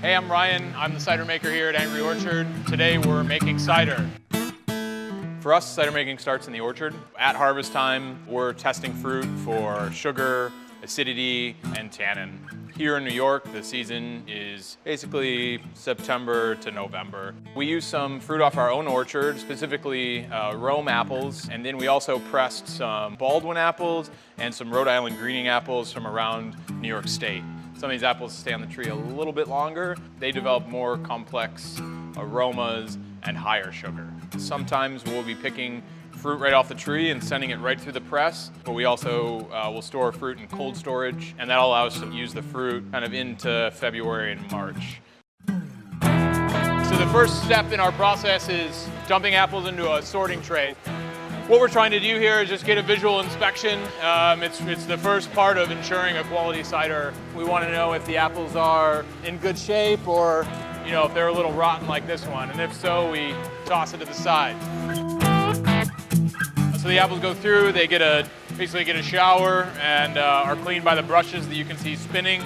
Hey, I'm Ryan. I'm the cider maker here at Angry Orchard. Today we're making cider. For us, cider making starts in the orchard. At harvest time, we're testing fruit for sugar, acidity, and tannin. Here in New York, the season is basically September to November. We use some fruit off our own orchard, specifically Rome apples, and then we also pressed some Baldwin apples and some Rhode Island greening apples from around New York State. Some of these apples stay on the tree a little bit longer. They develop more complex aromas and higher sugar. Sometimes we'll be picking fruit right off the tree and sending it right through the press, but we also will store fruit in cold storage, and that'll allow us to use the fruit kind of into February and March. So the first step in our process is dumping apples into a sorting tray. What we're trying to do here is just get a visual inspection. It's the first part of ensuring a quality cider. We want to know if the apples are in good shape or, you know, if they're a little rotten like this one, and if so, we toss it to the side. So the apples go through, they basically get a shower and are cleaned by the brushes that you can see spinning.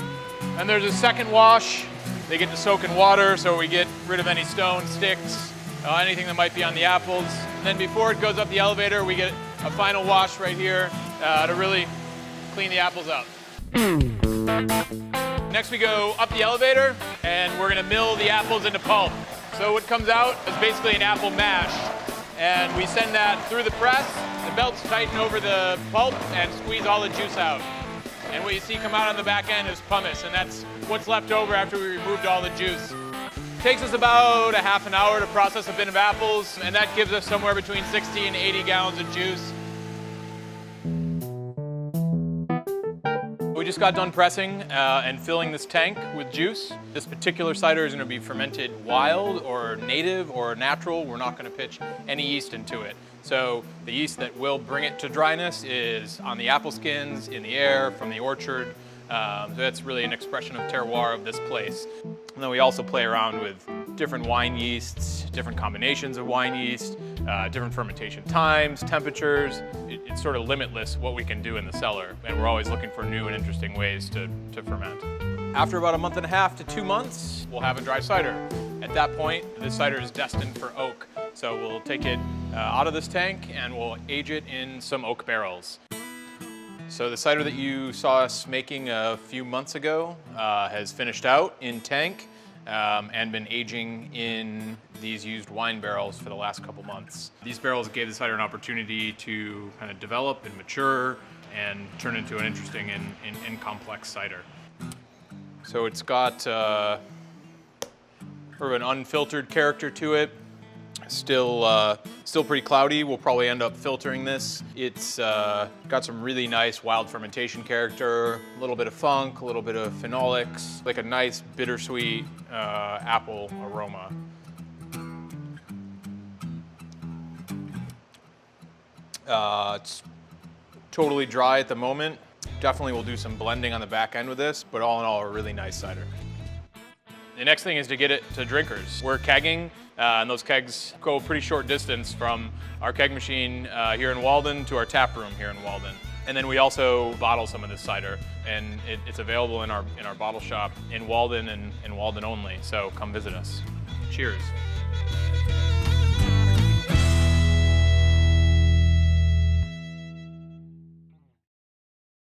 And there's a second wash. They get to soak in water, so we get rid of any stones, sticks, anything that might be on the apples. And then before it goes up the elevator, we get a final wash right here to really clean the apples up. Next we go up the elevator, and we're gonna mill the apples into pulp. So what comes out is basically an apple mash. And we send that through the press, the belts tighten over the pulp and squeeze all the juice out. And what you see come out on the back end is pumice, and that's what's left over after we removed all the juice. It takes us about a half an hour to process a bin of apples, and that gives us somewhere between 60 and 80 gallons of juice. We just got done pressing and filling this tank with juice. This particular cider is going to be fermented wild or native or natural. We're not going to pitch any yeast into it. So the yeast that will bring it to dryness is on the apple skins, in the air, from the orchard. So that's really an expression of terroir of this place. And then we also play around with different wine yeasts, different combinations of wine yeast, different fermentation times, temperatures. It's sort of limitless what we can do in the cellar, and we're always looking for new and interesting ways to ferment. After about a month and a half to 2 months, we'll have a dry cider. At that point, this cider is destined for oak. So we'll take it out of this tank and we'll age it in some oak barrels. So the cider that you saw us making a few months ago has finished out in tank and been aging in these used wine barrels for the last couple months. These barrels gave the cider an opportunity to kind of develop and mature and turn into an interesting and complex cider. So it's got sort of an unfiltered character to it. Still pretty cloudy. We'll probably end up filtering this. It's got some really nice wild fermentation character, a little bit of funk, a little bit of phenolics, like a nice bittersweet apple aroma. It's totally dry at the moment. Definitely will do some blending on the back end with this, but all in all, a really nice cider. The next thing is to get it to drinkers. We're kegging, and those kegs go a pretty short distance from our keg machine here in Walden to our tap room here in Walden. And then we also bottle some of this cider, and it's available in our bottle shop in Walden and in Walden only, so come visit us. Cheers.